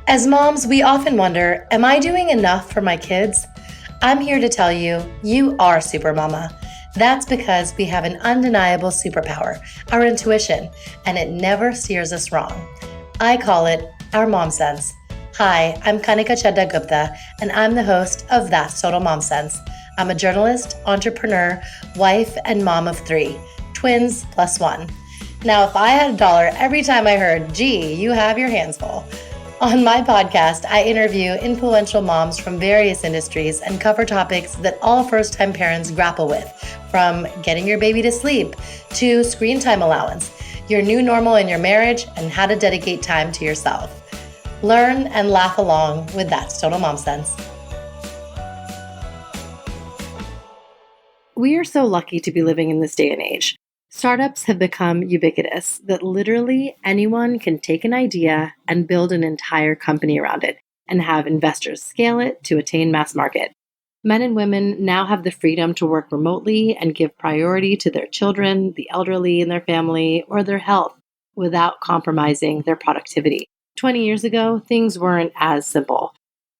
As moms, we often wonder, am I doing enough for my kids? I'm here to tell you, you are super mama. That's because we have an undeniable superpower, our intuition, and it never steers us wrong. I call it our mom sense. Hi, I'm Kanika Chadda Gupta, and I'm the host of That's Total Mom Sense. I'm a journalist, entrepreneur, wife, and mom of 3, twins plus 1. Now, if I had $1 every time I heard, gee, you have your hands full. On my podcast, I interview influential moms from various industries and cover topics that all first-time parents grapple with, from getting your baby to sleep to screen time allowance, your new normal in your marriage, and how to dedicate time to yourself. Learn and laugh along with That's Total Mom Sense. We are so lucky to be living in this day and age. Startups have become ubiquitous, that literally anyone can take an idea and build an entire company around it and have investors scale it to attain mass market. Men and women now have the freedom to work remotely and give priority to their children, the elderly in their family, or their health without compromising their productivity. 20 years ago, things weren't as simple.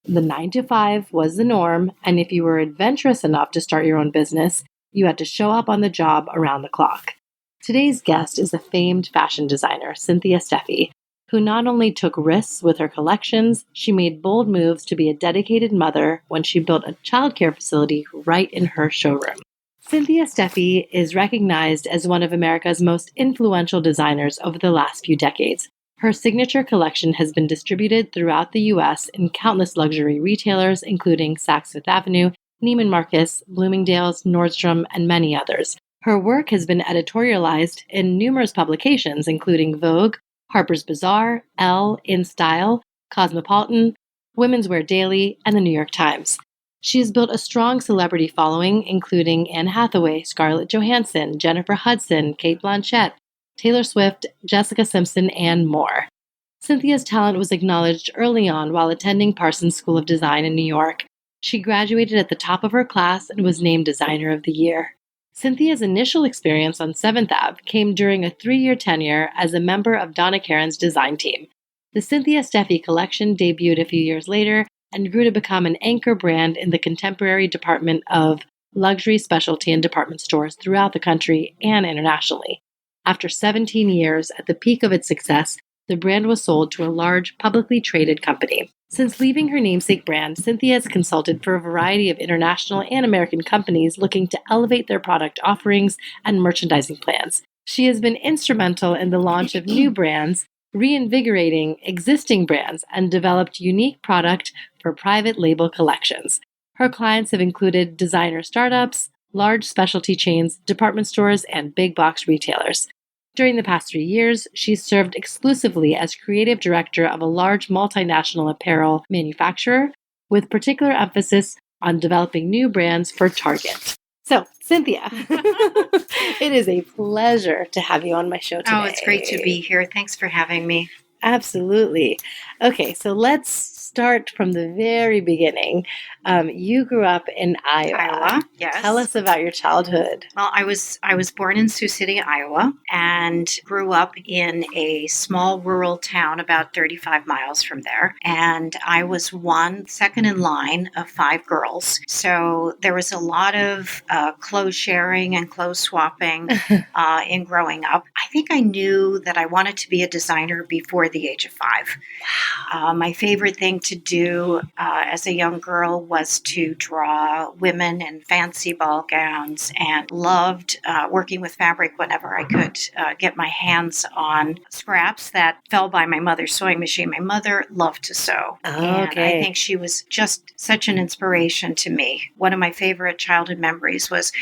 The 9-to-5 was the norm, and if you were adventurous enough to start your own business, you had to show up on the job around the clock. Today's guest is a famed fashion designer, Cynthia Steffe, who not only took risks with her collections, she made bold moves to be a dedicated mother when she built a childcare facility right in her showroom. Cynthia Steffe is recognized as one of America's most influential designers over the last few decades. Her signature collection has been distributed throughout the U.S. in countless luxury retailers, including Saks Fifth Avenue, Neiman Marcus, Bloomingdale's, Nordstrom, and many others. Her work has been editorialized in numerous publications, including Vogue, Harper's Bazaar, Elle, InStyle, Cosmopolitan, Women's Wear Daily, and the New York Times. She has built a strong celebrity following, including Anne Hathaway, Scarlett Johansson, Jennifer Hudson, Cate Blanchett, Taylor Swift, Jessica Simpson, and more. Cynthia's talent was acknowledged early on while attending Parsons School of Design in New York. She graduated at the top of her class and was named Designer of the Year. Cynthia's initial experience on 7th Ave came during a 3-year tenure as a member of Donna Karan's design team. The Cynthia Steffe collection debuted a few years later and grew to become an anchor brand in the contemporary department of luxury specialty and department stores throughout the country and internationally. After 17 years, at the peak of its success, the brand was sold to a large, publicly traded company. Since leaving her namesake brand, Cynthia has consulted for a variety of international and American companies looking to elevate their product offerings and merchandising plans. She has been instrumental in the launch of new brands, reinvigorating existing brands, and developed unique product for private label collections. Her clients have included designer startups, large specialty chains, department stores, and big box retailers. During the past 3 years, she's served exclusively as creative director of a large multinational apparel manufacturer, with particular emphasis on developing new brands for Target. So, Cynthia, it is a pleasure to have you on my show today. Oh, it's great to be here. Thanks for having me. Absolutely. Okay, so let's start from the very beginning. You grew up in Iowa. Yes. Tell us about your childhood. Well, I was born in Sioux City, Iowa, and grew up in a small rural town about 35 miles from there. And I was second in line of 5 girls. So there was a lot of clothes sharing and clothes swapping in growing up. I think I knew that I wanted to be a designer before the age of 5. Wow. My favorite thing to do as a young girl was to draw women in fancy ball gowns, and loved working with fabric whenever I could get my hands on scraps that fell by my mother's sewing machine. My mother loved to sew, and I think she was just such an inspiration to me. One of my favorite childhood memories was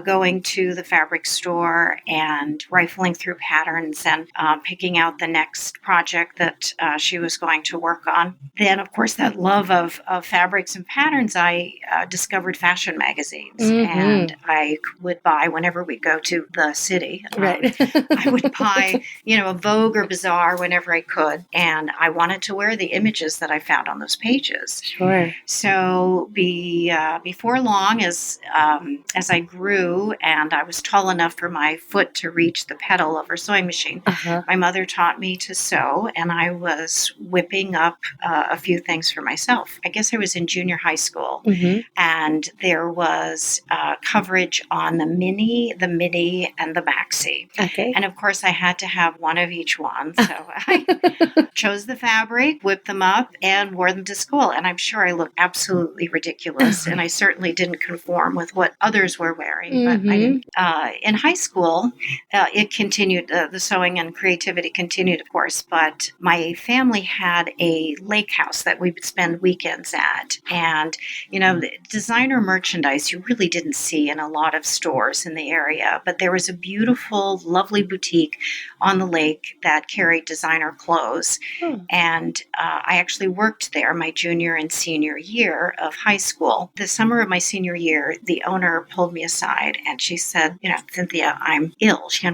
going to the fabric store and rifling through patterns and picking out the next project that she was going to work on. Then, of course, that love of fabrics and patterns, I discovered fashion magazines, and I would buy whenever we go to the city. Right. I would buy, a Vogue or Bazaar whenever I could, and I wanted to wear the images that I found on those pages. Sure. So before long, as I grew and I was tall enough for my foot to reach the pedal of her sewing machine, my mother taught me to sew. show, and I was whipping up a few things for myself. I guess I was in junior high school, and there was coverage on the mini, the midi, and the maxi. Okay. And of course, I had to have one of each one. So I chose the fabric, whipped them up, and wore them to school. And I'm sure I looked absolutely ridiculous. And I certainly didn't conform with what others were wearing. But I didn't. In high school, it continued, the sewing and creativity continued, of course. But my family had a lake house that we would spend weekends at. And, designer merchandise you really didn't see in a lot of stores in the area. But there was a beautiful, lovely boutique on the lake that carried designer clothes. And I actually worked there my junior and senior year of high school. The summer of my senior year, the owner pulled me aside and she said, Cynthia, I'm ill. She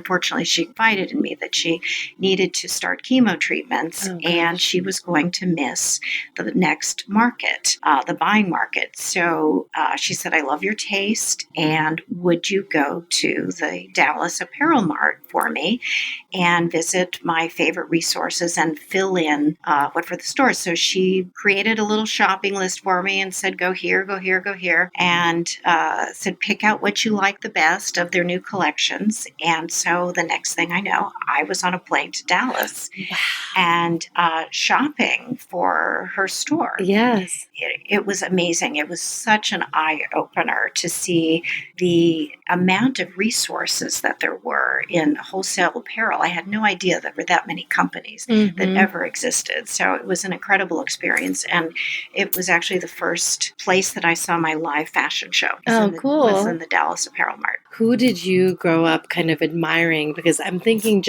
confided in me that she needed to start chemo treatments and she was going to miss the next market, the buying market. So she said, I love your taste, and would you go to the Dallas Apparel Mart for me and visit my favorite resources and fill in what for the stores. So she created a little shopping list for me and said, go here, go here, go here, and said, pick out what you like the best of their new collections. And so the next thing I know, I was on a plane to Dallas and shopping for her store. Yes. It was amazing. It was such an eye-opener to see the amount of resources that there were in wholesale apparel. I had no idea there were that many companies that ever existed. So it was an incredible experience. And it was actually the first place that I saw my live fashion show. Cool. Was in the Dallas Apparel Mart. Who did you grow up kind of admiring? Because I'm thinking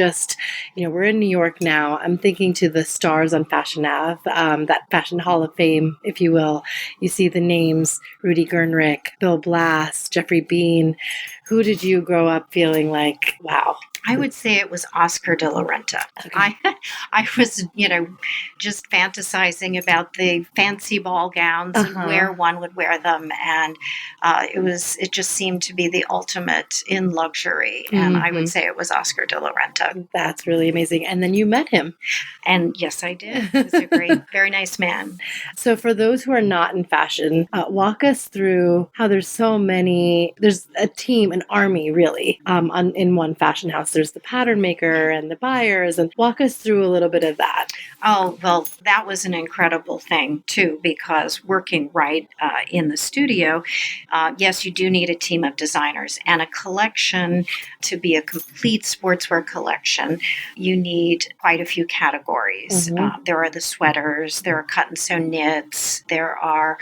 we're in New York now. I'm thinking to the stars on Fashion Ave, that Fashion Hall of Fame, if you will. You see the names, Rudy Gernrich, Bill Blass, Jeffrey Bean. Who did you grow up feeling like, wow? I would say it was Oscar de la Renta. Okay. I was, just fantasizing about the fancy ball gowns and where one would wear them. And it just seemed to be the ultimate in luxury. And I would say it was Oscar de la Renta. That's really amazing. And then you met him. And yes, I did. He was a great, very nice man. So for those who are not in fashion, walk us through how there's a team, an army really, in one fashion house. There's the pattern maker and the buyers, and walk us through a little bit of that. Oh, well, that was an incredible thing too, because working right in the studio, yes, you do need a team of designers, and a collection to be a complete sportswear collection, you need quite a few categories. There are the sweaters, there are cut and sew knits, there are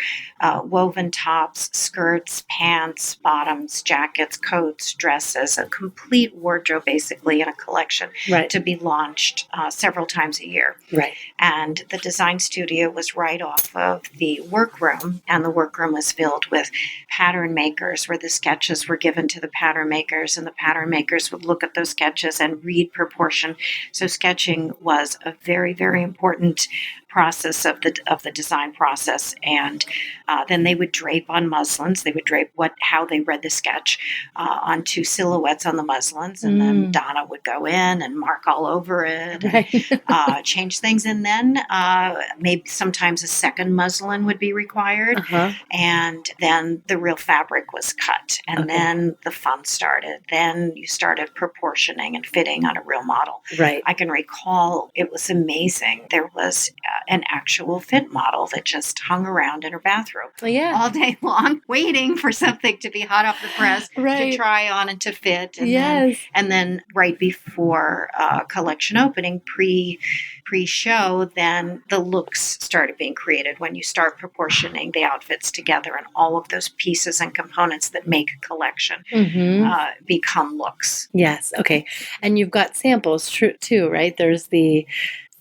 woven tops, skirts, pants, bottoms, jackets, coats, dresses, a complete wardrobe basically in a collection to be launched several times a year. Right. And the design studio was right off of the workroom, and the workroom was filled with pattern makers where the sketches were given to the pattern makers, and the pattern makers would look at those sketches and read proportion. So sketching was a very, very important process of the design process. And then they would drape on muslins. They would drape how they read the sketch onto silhouettes on the muslins, and then Donna would go in and mark all over it, and, change things, and then maybe sometimes a second muslin would be required, and then the real fabric was cut, and then the fun started. Then you started proportioning and fitting on a real model. Right. I can recall it was amazing. There was an actual fit model that just hung around in her bathroom all day long, waiting for something to be hot off the press to try on and to fit. And then right before collection opening, pre-show, then the looks started being created when you start proportioning the outfits together, and all of those pieces and components that make a collection become looks. Yes. Okay. And you've got samples too, right? There's the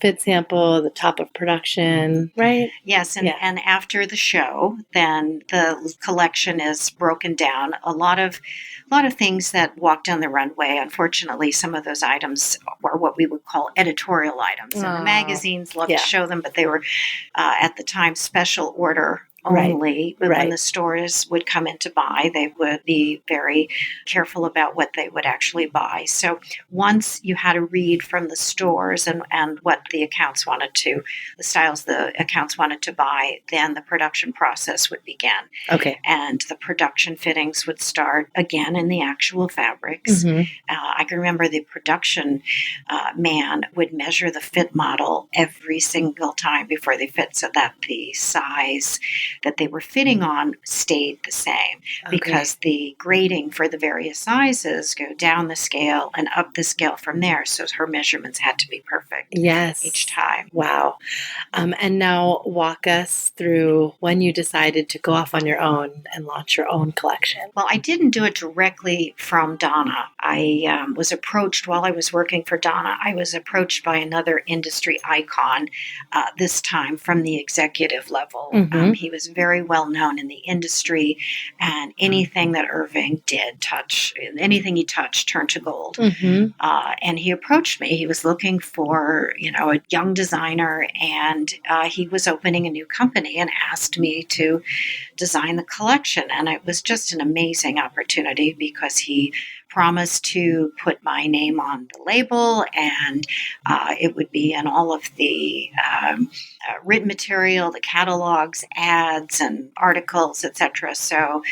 fit sample, the top of production, right? Yes, and after the show, then the collection is broken down. A lot of things that walk down the runway. Unfortunately, some of those items are what we would call editorial items, and the magazines love to show them, but they were at the time special order only. But when Right. the stores would come in to buy, they would be very careful about what they would actually buy. So once you had to read from the stores and what the styles the accounts wanted to buy, then the production process would begin. Okay. And the production fittings would start again in the actual fabrics. Mm-hmm. I can remember the production man would measure the fit model every single time before they fit so that the size that they were fitting on stayed the same, because the grading for the various sizes go down the scale and up the scale from there. So her measurements had to be perfect each time. Wow. And now walk us through when you decided to go off on your own and launch your own collection. Well, I didn't do it directly from Donna. I was approached while I was working for Donna. I was approached by another industry icon, this time from the executive level. Mm-hmm. He was very well known in the industry, and anything that Irving did touch, anything he touched turned to gold. Mm-hmm. And he approached me. He was looking for, a young designer, and he was opening a new company and asked me to design the collection. And it was just an amazing opportunity because he promised to put my name on the label, and it would be in all of the written material, the catalogs, ads, and articles, etc. So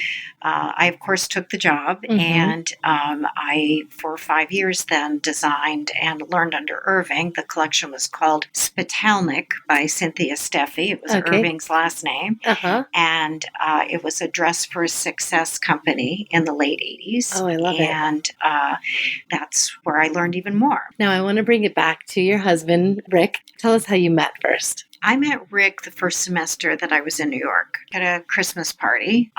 I, of course, took the job, Mm-hmm. and I, for 5 years then, designed and learned under Irving. The collection was called Spitalnik by Cynthia Steffe. It was Irving's last name. Uh-huh. And it was a dress for success company in the late 80s. Oh, I love it. And that's where I learned even more. Now, I want to bring it back to your husband, Rick. Tell us how you met first. I met Rick the first semester that I was in New York at a Christmas party,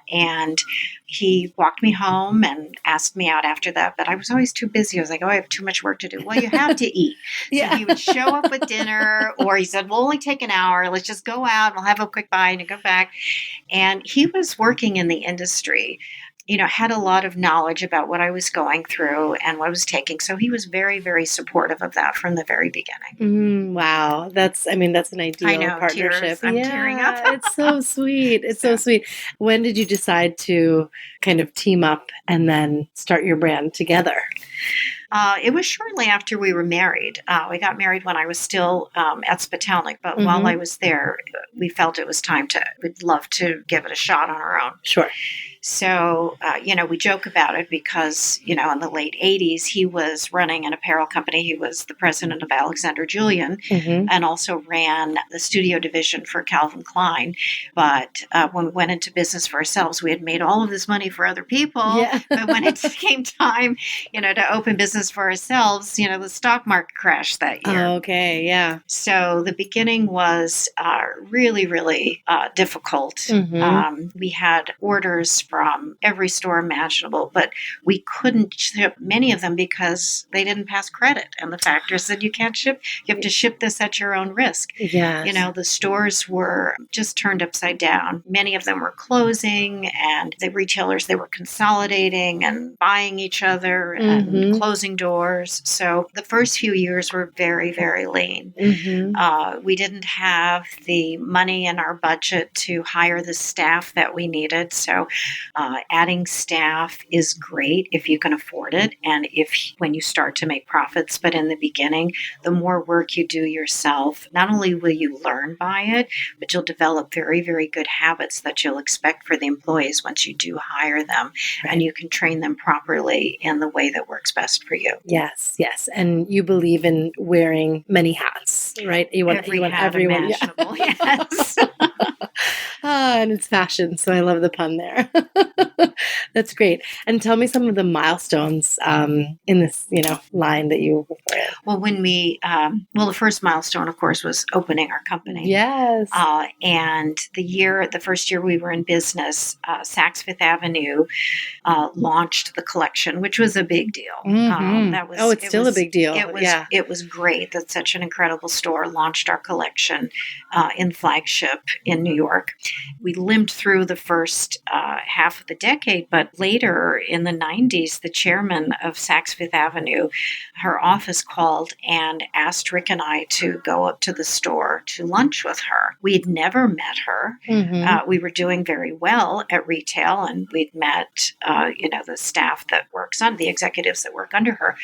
and he walked me home and asked me out after that, but I was always too busy. I was like, I have too much work to do. Well, you have to eat. Yeah. So he would show up with dinner, or he said, we'll only take an hour. Let's just go out. We'll have a quick bite and go back. And he was working in the industry, had a lot of knowledge about what I was going through and what I was taking. So he was very, very supportive of that from the very beginning. Wow. That's an ideal partnership. Tears. I'm tearing up. It's so sweet. It's so sweet. When did you decide to kind of team up and then start your brand together? It was shortly after we were married. We got married when I was still at Spitalnik, but Mm-hmm. while I was there, we felt it was time we'd love to give it a shot on our own. Sure. So, we joke about it because, in the late 80s, he was running an apparel company. He was the president of Alexander Julian, Mm-hmm. and also ran the studio division for Calvin Klein. But when we went into business for ourselves, we had made all of this money for other people. Yeah. But when it came time, to open business for ourselves, the stock market crashed that year. Okay, yeah. So the beginning was really, really difficult. Mm-hmm. We had orders from every store imaginable, but we couldn't ship many of them because they didn't pass credit. And the factory said, you can't ship. You have to ship this at your own risk. Yes. The stores were just turned upside down. Many of them were closing, and the retailers, they were consolidating and buying each other and Mm-hmm. closing doors. So the first few years were very, very lean. Mm-hmm. We didn't have the money in our budget to hire the staff that we needed. So adding staff is great if you can afford it, and when you start to make profits. But in the beginning, the more work you do yourself, not only will you learn by it, but you'll develop very, very good habits that you'll expect for the employees once you do hire them. Right. And you can train them properly in the way that works best for you. Yes. And you believe in wearing many hats, right? You want Every hat everyone. imaginable, yes. And it's fashion, so I love the pun there. That's great. And tell me some of the milestones in this, line that you were in. Well, the first milestone, of course, was opening our company. Yes. And the first year we were in business, Saks Fifth Avenue launched the collection, which was a big deal. Mm-hmm. It's still a big deal. It was great that such an incredible store launched our collection in flagship in New York. We limped through the first half of the decade, but later in the 90s, the chairman of Saks Fifth Avenue, her office called and asked Rick and I to go up to the store to lunch with her. We had never met her. We were doing very well at retail, and we'd met, the staff that works on the executives that work under her,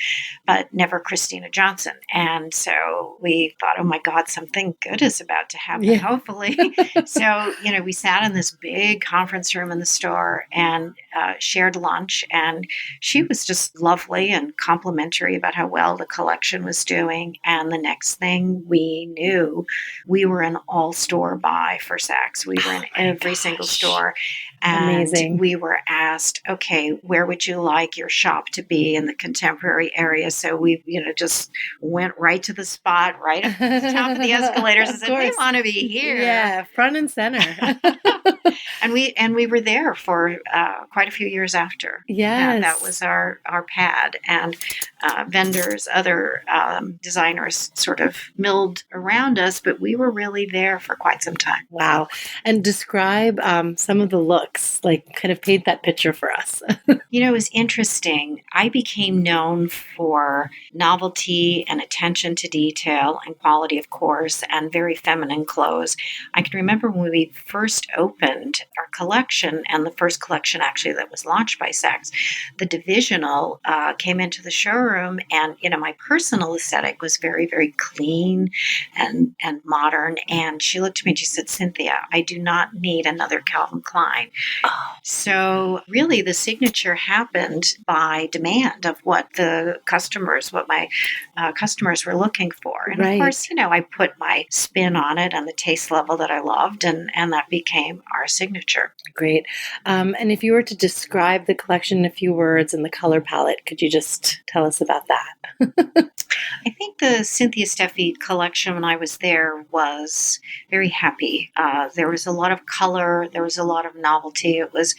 but never Christina Johnson. And so we thought, oh my God, something good is about to happen, hopefully. So, we sat in this big conference room in the store and shared lunch. And she was just lovely and complimentary about how well the collection was doing. And the next thing we knew, we were an all-store buy for Saks. We were in every single store. And Amazing. we were asked, okay, where would you like your shop to be in the contemporary area? So we, just went right to the spot, right at the top of the escalators and said, we want to be here. Yeah, front and center. and we were there for quite a few years after. Yes. That was our pad. And vendors, other designers sort of milled around us, but we were really there for quite some time. Wow. And describe some of the looks, like kind of paint that picture for us. It was interesting. I became known for novelty and attention to detail and quality, of course, and very feminine clothes. I can remember when we first opened our collection, and the first collection actually that was launched by Saks, the divisional came into the showroom, and my personal aesthetic was very, very clean and modern. And she looked at me and she said, Cynthia, I do not need another Calvin Klein. So really the signature happened by demand of what my customers were looking for. And of course, I put my spin on it and the taste level that I loved, and that became our signature. Great. And if you were to describe the collection in a few words and the color palette, could you just tell us about that? I think the Cynthia Steffe collection when I was there was very happy. There was a lot of color. There was a lot of novelty. It was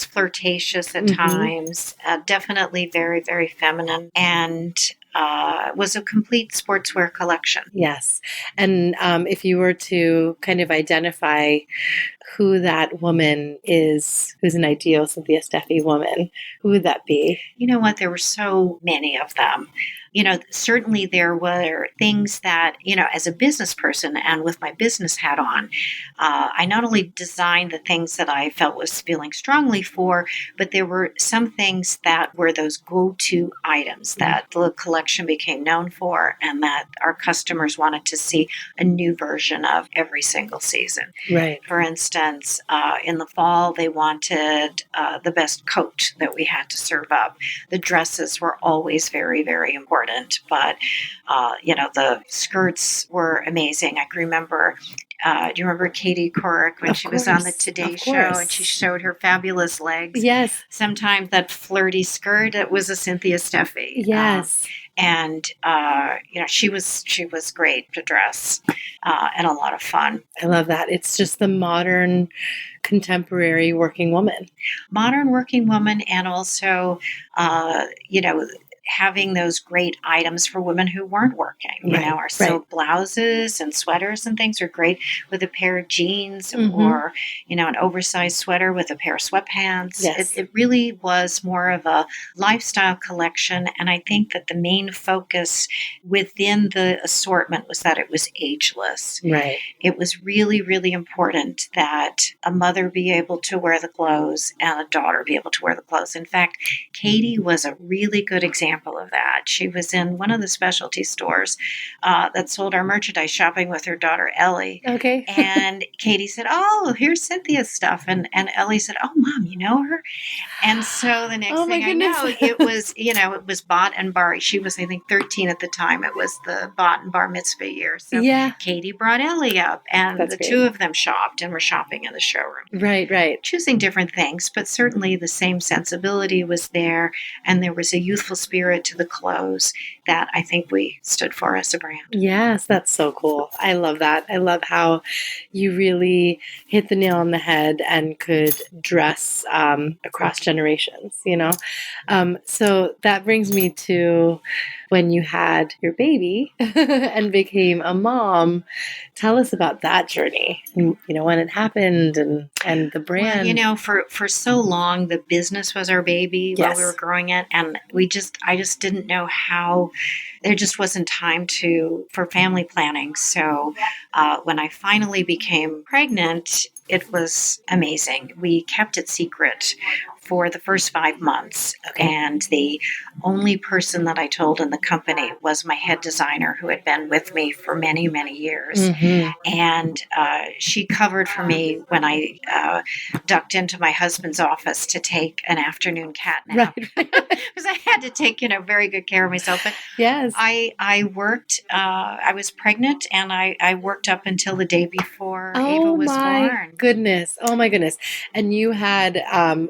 flirtatious at times, definitely very, very feminine, and was a complete sportswear collection. Yes. And if you were to kind of identify who that woman is, who's an ideal Cynthia Steffe woman, who would that be? You know what? There were so many of them. Certainly there were things that, as a business person and with my business hat on, I not only designed the things that I felt was feeling strongly for, but there were some things that were those go-to items that the collection became known for and that our customers wanted to see a new version of every single season. Right. For instance, in the fall, they wanted the best coat that we had to serve up. The dresses were always very, very important. But, the skirts were amazing. I can remember, do you remember Katie Couric when she was on the Today Show and she showed her fabulous legs? Yes. Sometimes that flirty skirt, it was a Cynthia Steffe. Yes. And she was great to dress and a lot of fun. I love that. It's just the modern, contemporary working woman. Modern working woman, and also, having those great items for women who weren't working. Our silk blouses and sweaters and things are great with a pair of jeans or, an oversized sweater with a pair of sweatpants. Yes. It really was more of a lifestyle collection. And I think that the main focus within the assortment was that it was ageless. Right. It was really, really important that a mother be able to wear the clothes and a daughter be able to wear the clothes. In fact, Katie was a really good example of that. She was in one of the specialty stores that sold our merchandise, shopping with her daughter Ellie. Okay. And Katie said, "Oh, here's Cynthia's stuff," and Ellie said, "Oh, Mom, you know her?" And so the next thing I know, it was Bat and Bar. She was, I think, 13 at the time. It was the Bat and Bar mitzvah year. So Katie brought Ellie up, and the two of them shopped and were shopping in the showroom. Right. Choosing different things, but certainly the same sensibility was there, and there was a youthful spirit to the clothes. that I think we stood for as a brand. Yes, that's so cool. I love that. I love how you really hit the nail on the head and could dress across generations, you know? So that brings me to when you had your baby and became a mom. Tell us about that journey, and, when it happened and the Well, brand. for so long, the business was our baby while we were Yes. growing it. And I just didn't know how, there just wasn't time for family planning. So when I finally became pregnant, it was amazing. We kept it secret for the first 5 months. Okay. And the only person that I told in the company was my head designer, who had been with me for many, many years. Mm-hmm. And she covered for me when I ducked into my husband's office to take an afternoon cat nap. Right. Because I had to take, very good care of myself. But Yes. I worked, I was pregnant, and I worked up until the day before Ava Oh was my born. goodness. Oh my goodness. And you had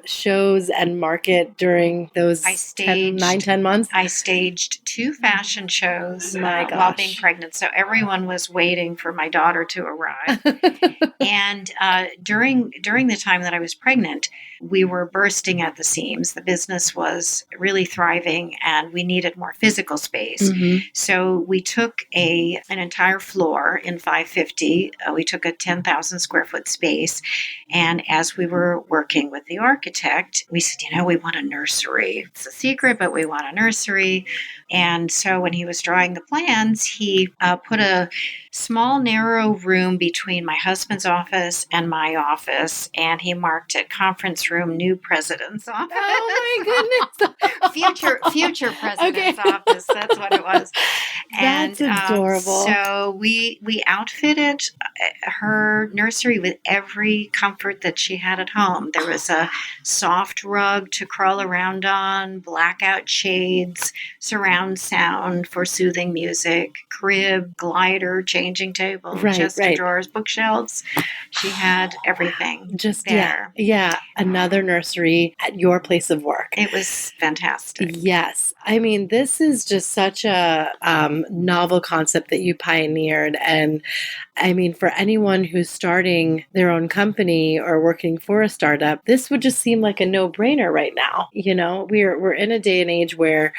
shows and market during I those 10 months? I staged 2 fashion shows My while being gosh. pregnant. So everyone was waiting for my daughter to arrive. And during the time that I was pregnant, we were bursting at the seams. The business was really thriving, and we needed more physical space. Mhm. So we took an entire floor in 550. We took a 10,000 square foot space, and as we were working with the architect, we said, we want a nursery. It's a secret, but we want a nursery. And so when he was drawing the plans, he put a small, narrow room between my husband's office and my office, and he marked it conference room, new president's office. Oh my goodness. future president's office. That's what it was. That's And adorable. so we outfitted her nursery with every comfort that she had at home. There was a soft rug to crawl around on, blackout shades, surround sound for soothing music, crib, glider, changing table, chest of drawers, bookshelves. She had everything Just there. Yeah. Another nursery at your place of work. It was fantastic. Yes. I mean, this is just such a novel concept that you pioneered. And I mean, for anyone who's starting their own company or working for a startup, this would just seem like a no-brainer right now. We're in a day and age where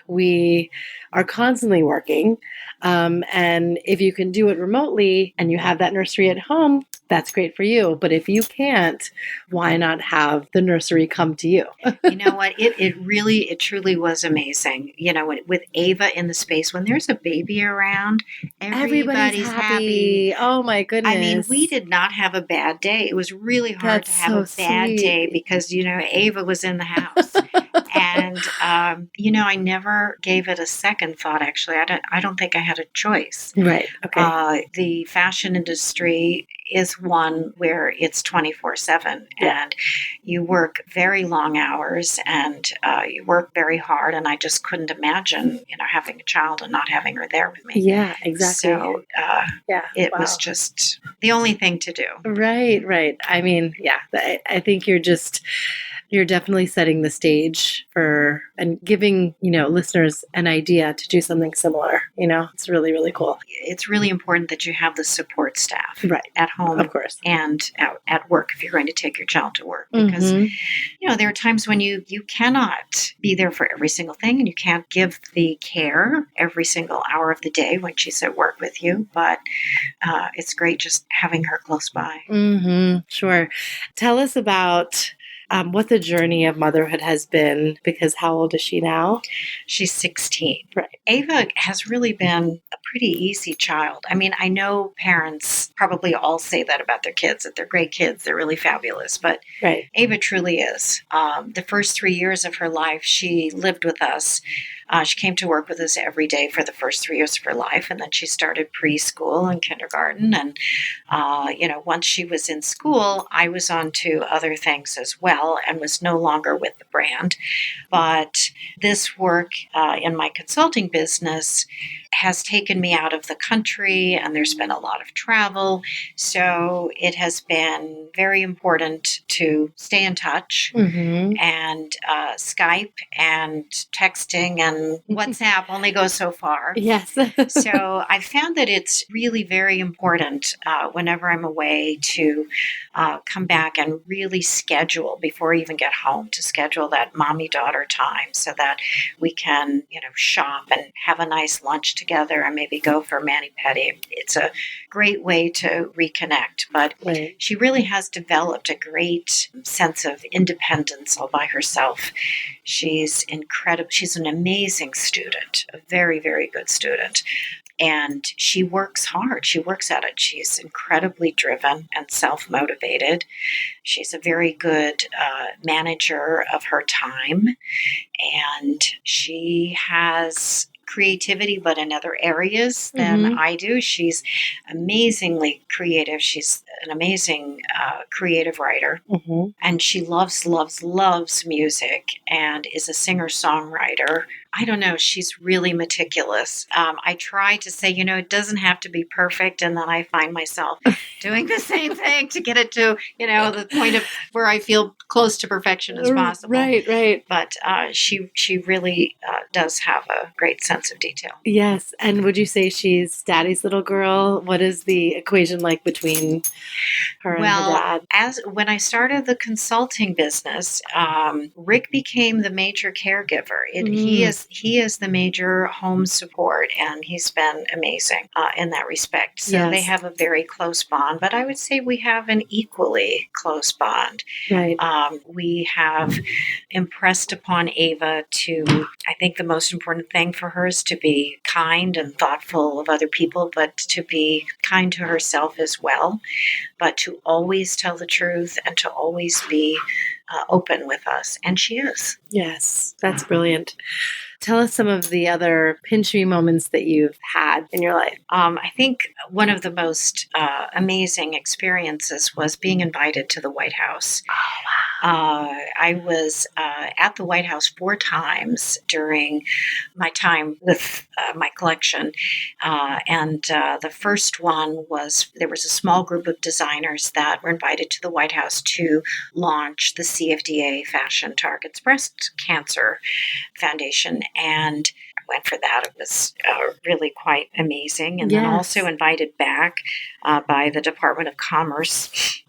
we are constantly working. And if you can do it remotely and you have that nursery at home, that's great for you. But if you can't, why not have the nursery come to you? You know what? It truly was amazing. With Ava in the space, when there's a baby around, everybody's happy. Oh my goodness. I mean, we did not have a bad day. It was really hard That's to have so a bad sweet. day because, Ava was in the house. And, I never gave it a second thought, actually. I don't think I had a choice. Right. Okay. The fashion industry is one where it's 24/7, Yeah. and you work very long hours, and you work very hard. And I just couldn't imagine, having a child and not having her there with me. Yeah, exactly. So it was just the only thing to do. Right. I mean, yeah, I think you're definitely setting the stage for and giving, listeners an idea to do something similar. It's really, really cool. It's really important that you have the support staff Of at home course. and at work if you're going to take your child to work. Because, there are times when you cannot be there for every single thing, and you can't give the care every single hour of the day when she's at work with you. But it's great just having her close by. Sure. Tell us about what the journey of motherhood has been, because how old is she now? She's 16. Right. Ava has really been a pretty easy child. I mean, I know parents probably all say that about their kids, that they're great kids, they're really fabulous, but Ava truly is. The first 3 years of her life, she lived with us. She came to work with us every day for the first 3 years of her life, and then she started preschool and kindergarten. And, once she was in school, I was on to other things as well and was no longer with the brand. But this work in my consulting business has taken me out of the country, and there's been a lot of travel. So it has been very important to stay in touch, and Skype and texting and and WhatsApp only goes so far. Yes. So I found that it's really very important whenever I'm away to come back and really schedule before I even get home, to schedule that mommy-daughter time so that we can, shop and have a nice lunch together and maybe go for mani-pedi. It's a great way to reconnect. But Right. she really has developed a great sense of independence all by herself. She's incredible. She's an amazing student, a very, very good student. And she works hard. She works at it. She's incredibly driven and self-motivated. She's a very good manager of her time. And she has creativity, but in other areas than I do. She's amazingly creative. She's an amazing creative writer. And she loves music and is a singer-songwriter. I don't know. She's really meticulous. I try to say, it doesn't have to be perfect. And then I find myself doing the same thing to get it to, the point of where I feel close to perfection as possible. Right. But she really does have a great sense of detail. Yes. And would you say she's daddy's little girl? What is the equation like between her and her dad? When I started the consulting business, Rick became the major caregiver. He is the major home support, and he's been amazing in that respect. So They have a very close bond, but I would say we have an equally close bond. Right. We have impressed upon Ava I think the most important thing for her is to be kind and thoughtful of other people, but to be kind to herself as well, but to always tell the truth and to always be open with us. And she is. Yes, that's brilliant. Tell us some of the other pinch me moments that you've had in your life. I think one of the most amazing experiences was being invited to the White House. Oh, wow. I was at the White House 4 times during my time with my collection. And the first one was, there was a small group of designers that were invited to the White House to launch the CFDA Fashion Targets Breast Cancer Foundation. And I went for that. It was really quite amazing. And then also invited back by the Department of Commerce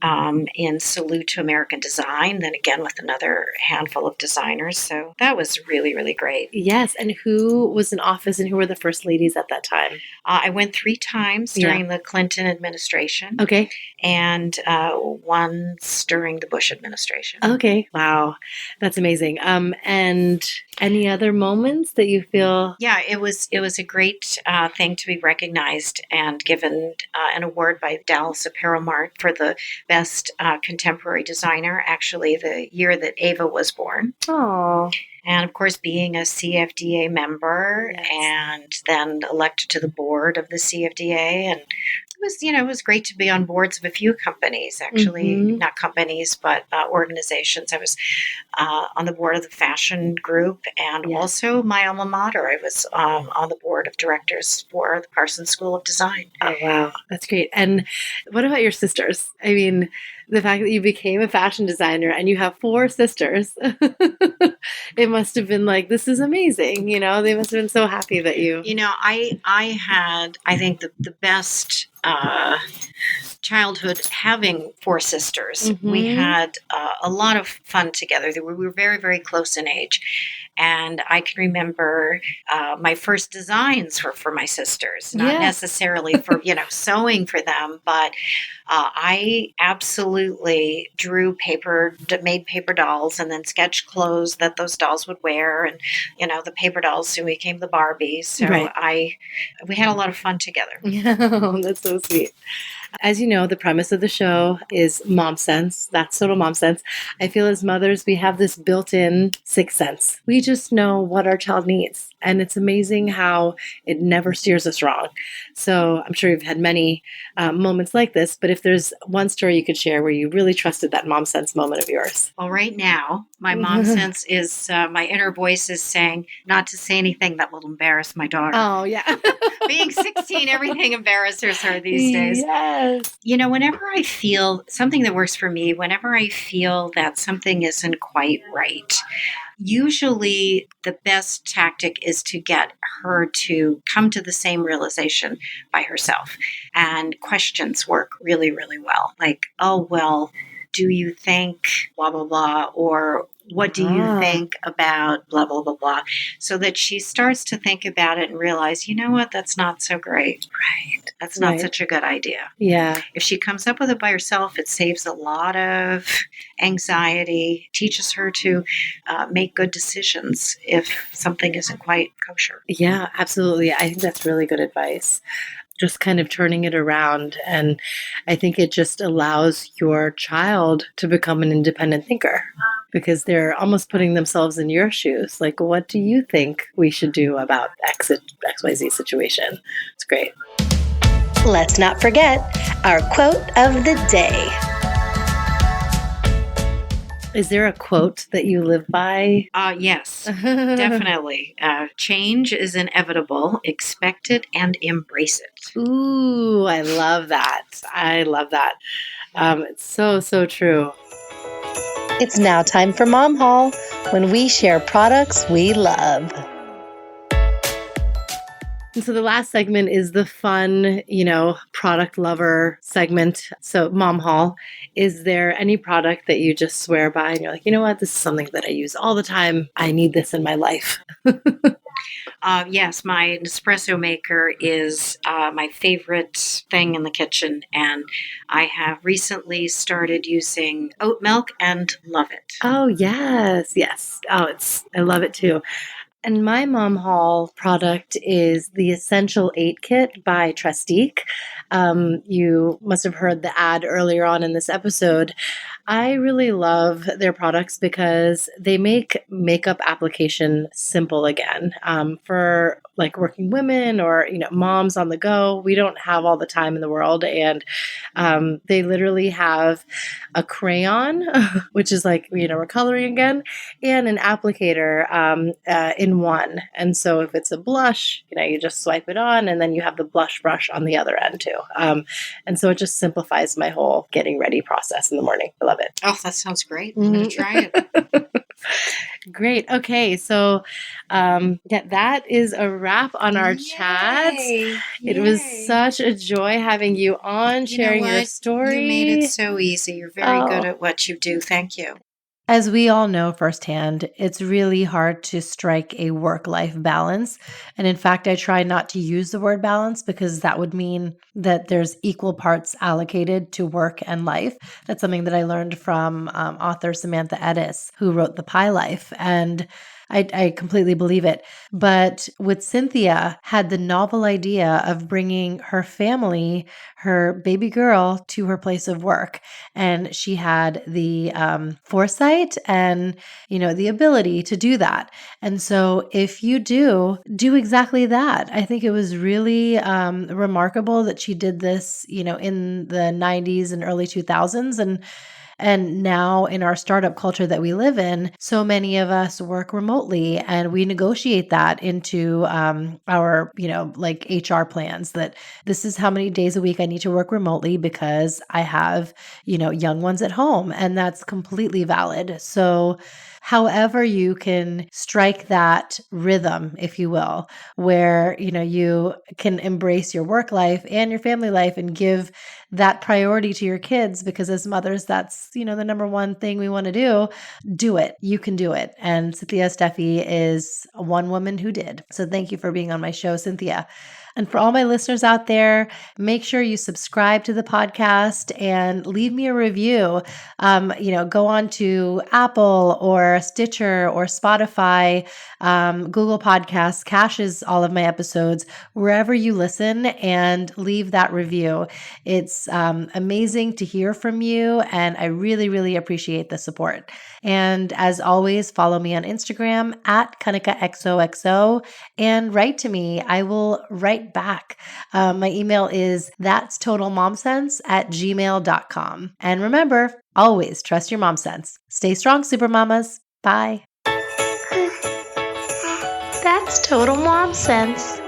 in Salute to American Design, then again with another handful of designers. So that was really, really great. Yes. And who was in office and who were the first ladies at that time? I went 3 times during the Clinton administration. Okay. And once during the Bush administration. Okay. Wow. That's amazing. And any other moments that you feel? Yeah, it was a great thing to be recognized and given an award by Dallas Apparel Mart for the best contemporary designer, actually the year that Ava was born. Oh. And of course, being a CFDA member and then elected to the board of the CFDA. And it was great to be on boards of a few companies, actually, not companies, but organizations. I was on the board of the fashion group and also my alma mater. I was on the board of directors for the Parsons School of Design. Oh, wow. That's great. And what about your sisters? I mean, the fact that you became a fashion designer and you have 4 sisters, it must have been like, this is amazing. They must have been so happy that you. I had, I think, the best childhood having 4 sisters. We had a lot of fun together. We were very, very close in age. And I can remember my first designs were for my sisters, not necessarily for, sewing for them, but I absolutely made paper dolls and then sketched clothes that those dolls would wear. And, the paper dolls soon became the Barbies. So we had a lot of fun together. Oh, that's so sweet. As you know, the premise of the show is mom sense. That's total mom sense. I feel as mothers, we have this built-in 6th sense. We just know what our child needs. And it's amazing how it never steers us wrong. So I'm sure you've had many moments like this, but if there's one story you could share where you really trusted that mom sense moment of yours. Well, right now, my mom sense is my inner voice is saying not to say anything that will embarrass my daughter. Oh, yeah. Being 16, everything embarrasses her these days. Yes. Whenever I feel something that works for me, whenever I feel that something isn't quite right, Usually, the best tactic is to get her to come to the same realization by herself. And questions work really, really well. Like, oh, well, do you think blah, blah, blah? Or what do you Ah, think about blah, blah, blah, blah? So that she starts to think about it and realize, you know what, that's not so great. Right. That's not right. such a good idea. Yeah. If she comes up with it by herself, it saves a lot of anxiety, teaches her to make good decisions if something isn't quite kosher. Yeah, absolutely. I think that's really good advice. Just kind of turning it around. And I think it just allows your child to become an independent thinker because they're almost putting themselves in your shoes. Like, what do you think we should do about XYZ situation? It's great. Let's not forget our quote of the day. Is there a quote that you live by? Yes, definitely. Change is inevitable. Expect it and embrace it. Ooh, I love that. I love that. It's so, so true. It's now time for Mom Haul, when we share products we love. And so the last segment is the fun, product lover segment. So, Mom Haul, is there any product that you just swear by and you're like, you know what, this is something that I use all the time. I need this in my life. Yes, my Nespresso maker is my favorite thing in the kitchen, and I have recently started using oat milk and love it. Oh, yes, yes. Oh, I love it too. And my Mom Haul product is the Essential 8 Kit by Trestique. You must have heard the ad earlier on in this episode. I really love their products because they make makeup application simple again. For like working women or moms on the go, we don't have all the time in the world, and they literally have a crayon, which is like we're coloring again, and an applicator in one. And so if it's a blush, you just swipe it on, and then you have the blush brush on the other end too. And so it just simplifies my whole getting ready process in the morning. I love it. Oh, that sounds great. I'm going to try it. Great. Okay. So, that is a wrap on our chat. Yay. It was Yay. such a joy having you on, sharing your story. You made it so easy. You're very good at what you do. Thank you. As we all know firsthand, it's really hard to strike a work-life balance. And in fact, I try not to use the word balance because that would mean that there's equal parts allocated to work and life. That's something that I learned from author Samantha Edis, who wrote The Pie Life. And I completely believe it. But with Cynthia, had the novel idea of bringing her family, her baby girl, to her place of work. And she had the foresight and, the ability to do that. And so if you do exactly that. I think it was really remarkable that she did this, in the 90s and early 2000s. And now in our startup culture that we live in, so many of us work remotely and we negotiate that into our, like HR plans, that this is how many days a week I need to work remotely because I have, young ones at home. And that's completely valid. So however you can strike that rhythm, if you will, where, you can embrace your work life and your family life and give that priority to your kids, because as mothers, that's, the number one thing we want to do it. You can do it. And Cynthia Steffe is one woman who did. So thank you for being on my show, Cynthia. And for all my listeners out there, make sure you subscribe to the podcast and leave me a review. Go on to Apple or Stitcher or Spotify, Google Podcasts, caches all of my episodes, wherever you listen, and leave that review. It's amazing to hear from you, and I really, really appreciate the support. And as always, follow me on Instagram at KanikaXOXO and write to me. I will write back. My email is that'stotalmomsense@gmail.com. And remember, always trust your mom sense. Stay strong, super mamas. Bye. That's total mom sense.